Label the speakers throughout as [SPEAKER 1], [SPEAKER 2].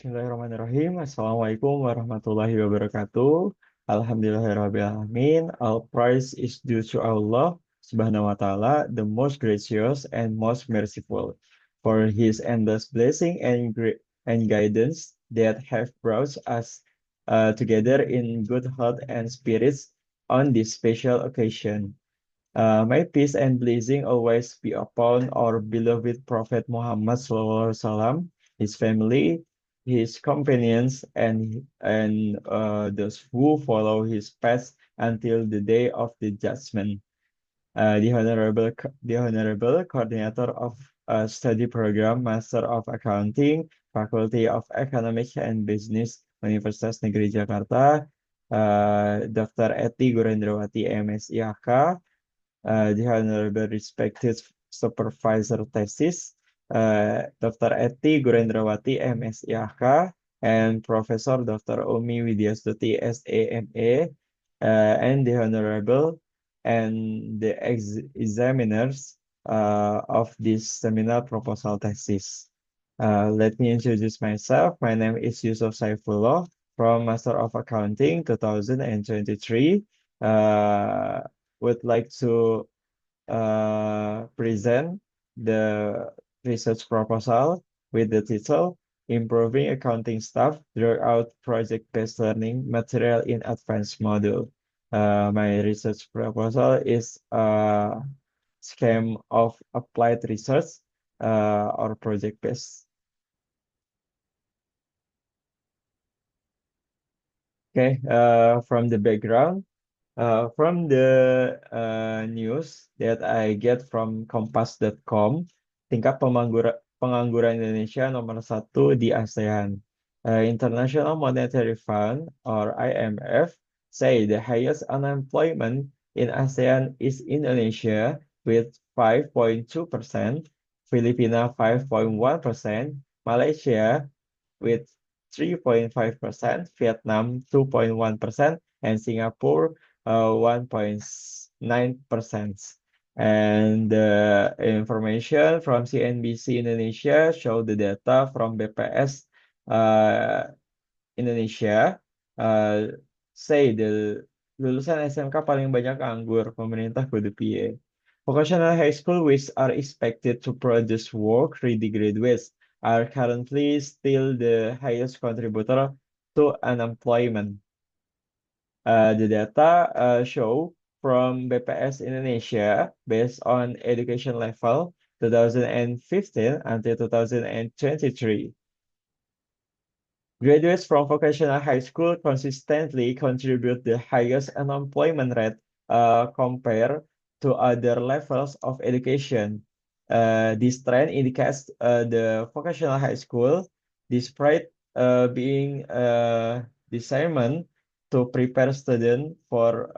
[SPEAKER 1] Bismillahirrahmanirrahim. Assalamualaikum warahmatullahi wabarakatuh. Alhamdulillahirrahmanirrahim. All praise is due to Allah subhanahu wa ta'ala, the most gracious and most merciful, for his endless blessing and guidance that have brought us together in good health and spirits on this special occasion. May peace and blessing always be upon our beloved Prophet Muhammad SAW, his family, his companions, and those who follow his path until the day of the judgment. The honorable coordinator of study program Master of Accounting, Faculty of Economics and Business, Universitas Negeri Jakarta, Dr. Eti Gurendrawati MSIHK, the Honorable Respected Supervisor Thesis, Dr. Eti Gurendrawati, MSIHK, and Professor Dr. Umi Widyastuti, SAMA, and the Honorable and the examiners of this seminar proposal thesis. Let me introduce myself. My name is Yusuf Saifullah from Master of Accounting 2023. Would like to present the research proposal with the title Improving Accounting Staff Throughout Project-Based Learning Material in Advanced Module. My research proposal is a scheme of applied research or project-based. Okay, from the background, from the news that I get from Kompas.com, tingkat pengangguran Indonesia nomor satu di ASEAN. International Monetary Fund or IMF say the highest unemployment in ASEAN is Indonesia with 5.2%, Filipina 5.1%, Malaysia with 3.5%, Vietnam 2.1%, and Singapore 1.9%. And the information from CNBC Indonesia show the data from BPS Indonesia say the lulusan SMK paling banyak nganggur, pemerintah kudu piye. Vocational high school which are expected to produce work-ready graduates are currently still the highest contributor to unemployment. The data show from BPS Indonesia based on education level 2015 until 2023. Graduates from vocational high school consistently contribute the highest unemployment rate compared to other levels of education. This trend indicates the vocational high school, despite being designed to prepare students for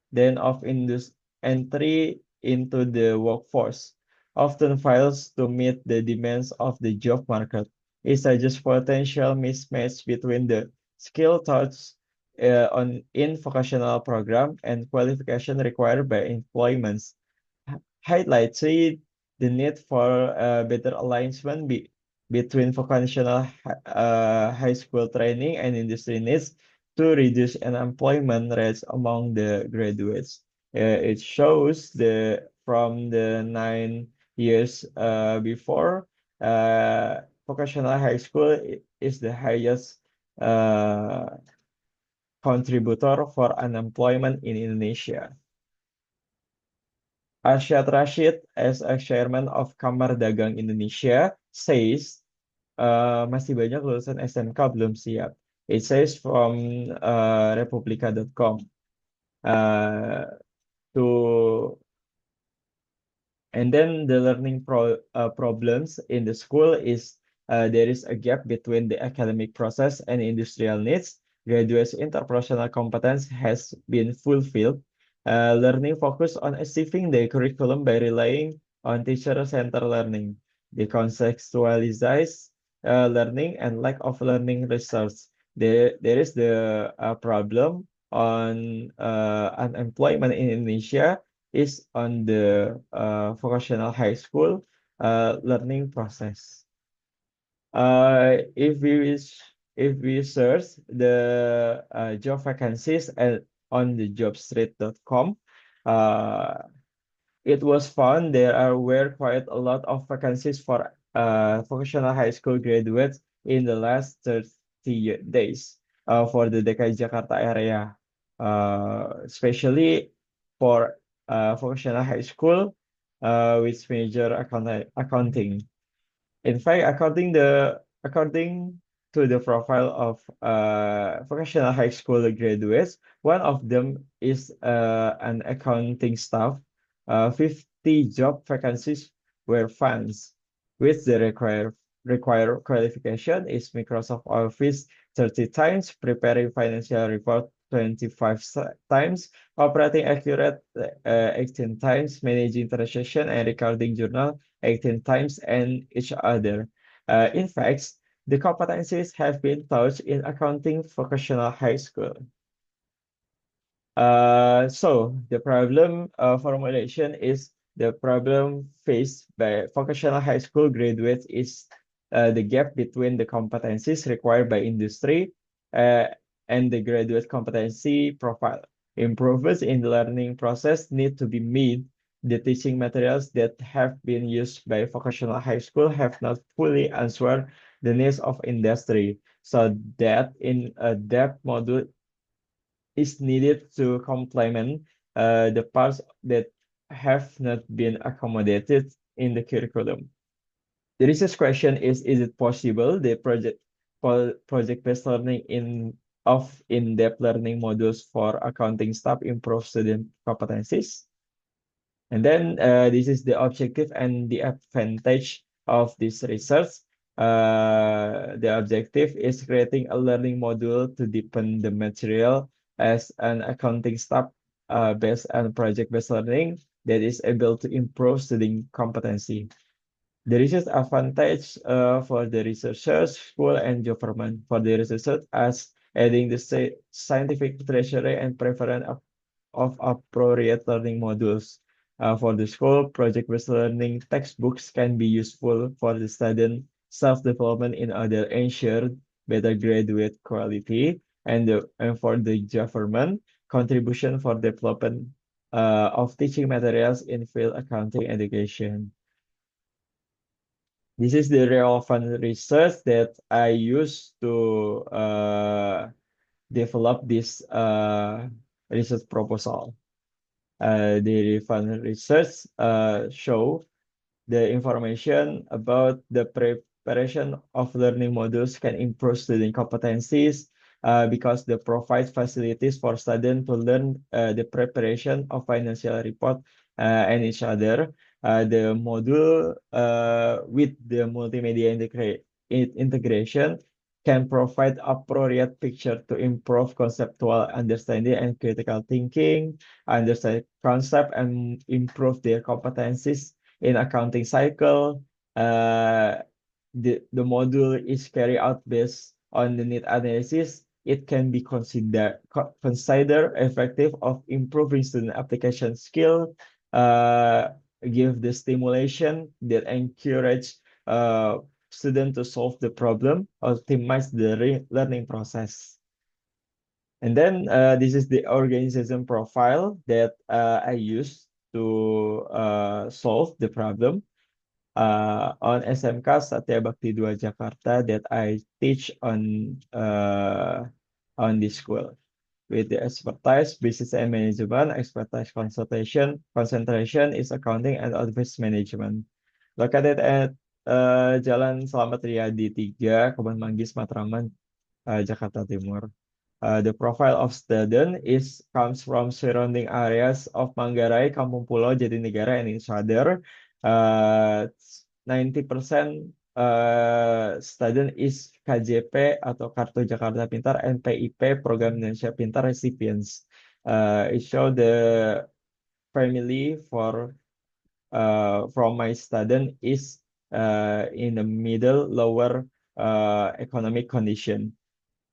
[SPEAKER 1] then of entry into the workforce, often fails to meet the demands of the job market. It suggests potential mismatch between the skill taught in vocational program and qualification required by employments, highlighting the need for better alignment between vocational high school training and industry needs to reduce unemployment rates among the graduates. It shows from the 9 years before, vocational high school is the highest contributor for unemployment in Indonesia. Arsyad Rashid, as a chairman of Kamar Dagang Indonesia, says masih banyak lulusan SMK belum siap. It says from Republika.com. And then the learning problems in the school is there is a gap between the academic process and industrial needs. Graduates' interpersonal competence has been fulfilled. Learning focus on achieving the curriculum by relying on teacher-centered learning. The contextualized learning and lack of learning research. There is the problem on unemployment in Indonesia is on the vocational high school learning process. If we search the job vacancies on the jobstreet.com, uh, it was found were quite a lot of vacancies for vocational high school graduates in the last 30 days for the DKI Jakarta area, especially for vocational high school, which major accounting. In fact, according to the profile of vocational high school graduates, one of them is an accounting staff. 50 job vacancies were found, with the required qualification is Microsoft Office 30 times, preparing financial report 25 times, operating accurate 18 times, managing transaction and recording journal 18 times, and each other. In fact, the competencies have been taught in accounting vocational high school. So the problem formulation is the problem faced by vocational high school graduates is the gap between the competencies required by industry uh, and the graduate competency profile. Improvements in the learning process need to be made. The teaching materials that have been used by vocational high school have not fully answered the needs of industry. So that in a depth module is needed to complement the parts that have not been accommodated in the curriculum. The research question is it possible the project-based learning of in-depth learning modules for accounting staff improve student competencies? And then this is the objective and the advantage of this research. The objective is creating a learning module to deepen the material as an accounting staff based on project-based learning that is able to improve student competency. The research advantage for the researchers, school, and government. For the researchers, as adding the scientific treasury and preference of appropriate learning modules. For the school, project-based learning textbooks can be useful for the student self-development in order ensure better graduate quality, and for the government, contribution for development of teaching materials in field accounting education. This is the relevant research that I use to develop this research proposal. The relevant research show the information about the preparation of learning modules can improve student competencies because they provide facilities for students to learn the preparation of financial report and each other. The module with the multimedia integration can provide appropriate picture to improve conceptual understanding and critical thinking, understand concept, and improve their competencies in accounting cycle. Uh, the module is carried out based on the need analysis. It can be considered effective of improving student application skill, uh, give the stimulation that encourage student to solve the problem, optimize the learning process. And then this is the organization profile that I use to solve the problem on SMK Satya Bhakti 2 Jakarta that I teach on this school with the expertise business and management, expertise concentration is accounting and office management. Located at Jalan Selamat Riyadi 3, Kebon Manggis, Matraman, Jakarta Timur. The profile of student comes from surrounding areas of Manggarai, Kampung Pulau, Jatinegara, and each other. 90% student is KJP atau Kartu Jakarta Pintar and PIP Program Indonesia Pintar recipients. It show the family from my student is in the middle lower economic condition.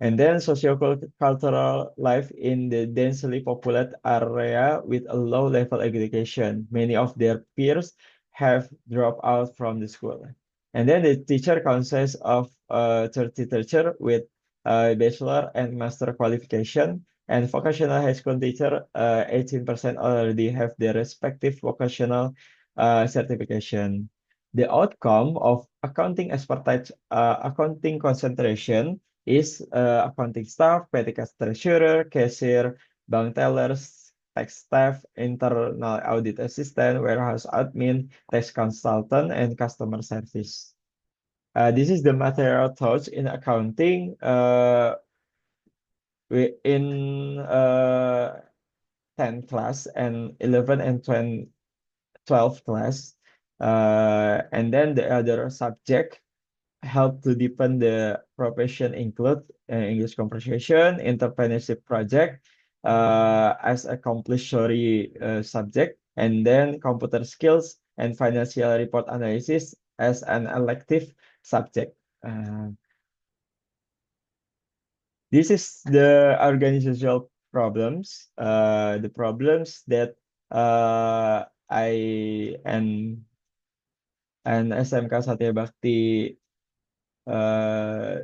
[SPEAKER 1] And then socio-cultural life in the densely populated area with a low level education. Many of their peers have dropped out from the school. And then the teacher consists of 30 teacher with bachelor and master qualification. And vocational high school teacher, 18% already have their respective vocational certification. The outcome of accounting expertise, accounting concentration is accounting staff, petty cash treasurer, cashier, bank tellers, tax staff, internal audit assistant, warehouse admin, tax consultant, and customer service. This is the material taught in accounting in 10 class and 11 and 12 class. And then the other subject help to deepen the profession include English conversation, entrepreneurship project as a compulsory subject, and then computer skills and financial report analysis as an elective subject. Uh, this is the organizational problems, the problems that I and SMK Satya Bhakti uh,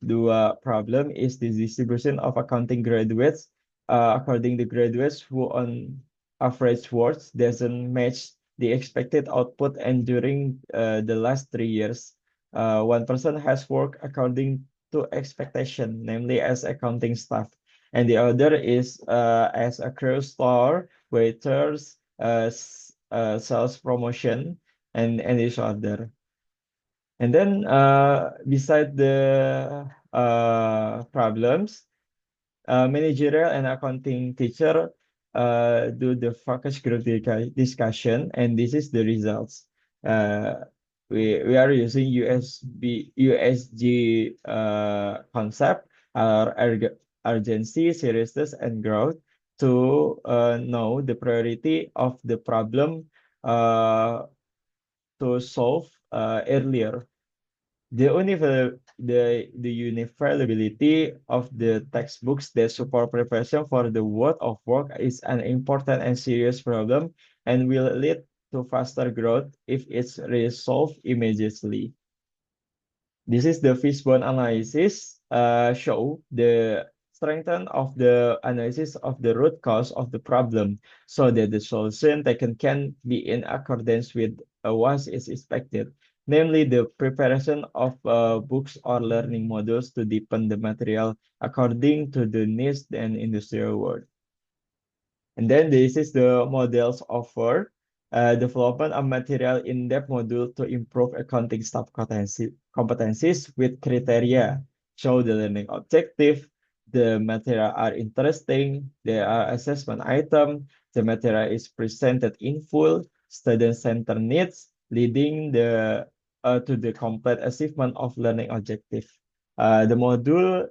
[SPEAKER 1] dua problem is the distribution of accounting graduates. According to graduates who on average works doesn't match the expected output, and during the last 3 years, one person has worked according to expectation, namely as accounting staff, and the other is as a crew store, waiters, sales promotion, and each other. And then beside the problems, managerial and accounting teacher do the focus group discussion, and this is the results. Uh, we are using USG concept, urgency, seriousness, and growth to know the priority of the problem to solve earlier. The universality of the textbooks that support preparation for the world of work is an important and serious problem and will lead to faster growth if it's resolved immediately. This is the fishbone analysis, show the strength of the analysis of the root cause of the problem so that the solution taken can be in accordance with what is expected, namely the preparation of books or learning modules to deepen the material according to the needs and industrial world. And then this is the models offer development of material in-depth module to improve accounting staff competencies with criteria. Show the learning objective, the material are interesting, there are assessment item, the material is presented in full, student center needs, leading to the complete achievement of learning objective. The module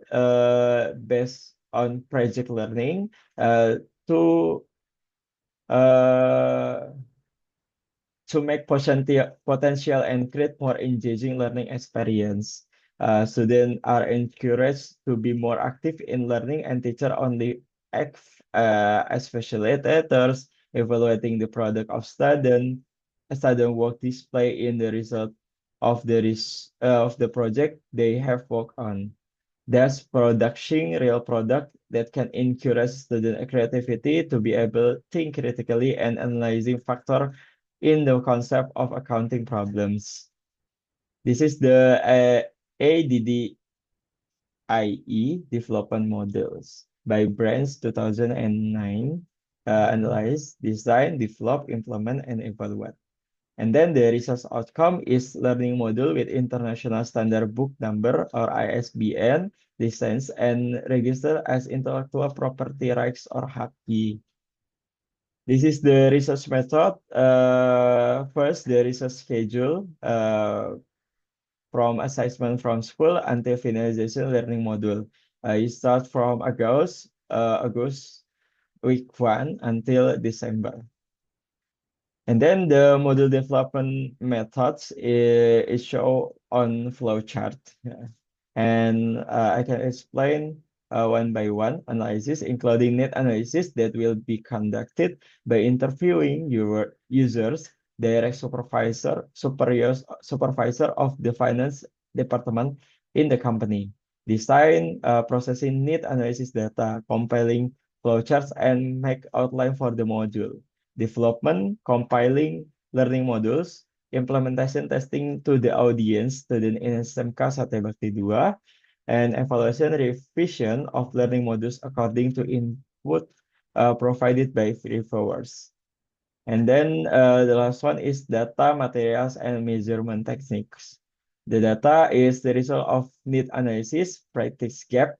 [SPEAKER 1] based on project learning to uh, make potential and create more engaging learning experience. Students are encouraged to be more active in learning, and teacher only act as facilitators, evaluating the product of student work display in the result of the project they have worked on. Thus, production real product that can encourage student creativity to be able to think critically and analyzing factor in the concept of accounting problems. This is the ADDIE development models by Brands 2009. Analyze, design, develop, implement, and evaluate. And then the research outcome is learning module with international standard book number or ISBN, license, and register as intellectual property rights or HAPI. This is the research method. First, the research schedule from assessment from school until finalization learning module. You start from August week 1 until December. And then the module development methods is shown on flowchart. Yeah. And I can explain one by one analysis, including need analysis that will be conducted by interviewing your users, direct supervisor of the finance department in the company. Design, processing need analysis data, compiling flowcharts, and make outline for the module. Development, compiling learning modules, implementation testing to the audience, student in SMK Sate Bakti 2, and evaluation revision of learning modules according to input provided by reviewers. And then the last one is data, materials, and measurement techniques. The data is the result of need analysis, practice gap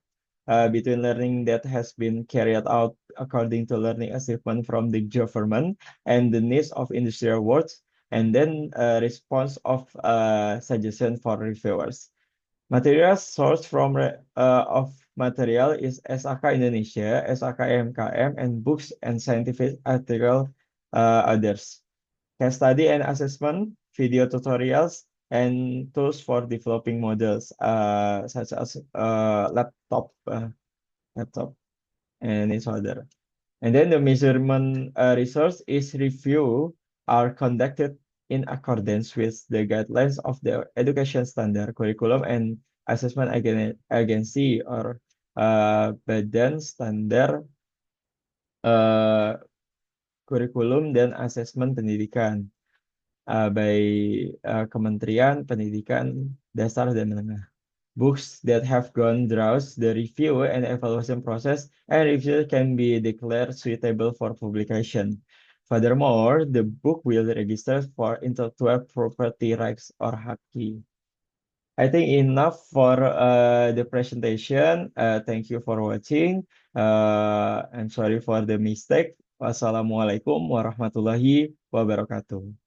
[SPEAKER 1] between learning that has been carried out according to learning achievement from the government and the needs of industrial worlds, and then response of suggestion for reviewers. Materials sourced from of material is SAK Indonesia, SAK MKM, and books and scientific article others. Case study and assessment, video tutorials, and tools for developing models, such as laptop, and its other. And then the measurement resource is review are conducted in accordance with the guidelines of the education standard curriculum and assessment agency or badan standar uh, kurikulum dan asesmen pendidikan by Kementerian Pendidikan Dasar dan Menengah. Books that have gone through the review and evaluation process and review can be declared suitable for publication. Furthermore, the book will register for intellectual property rights or haki. I think enough for the presentation. Thank you for watching. I'm sorry for the mistake. Wassalamualaikum warahmatullahi wabarakatuh.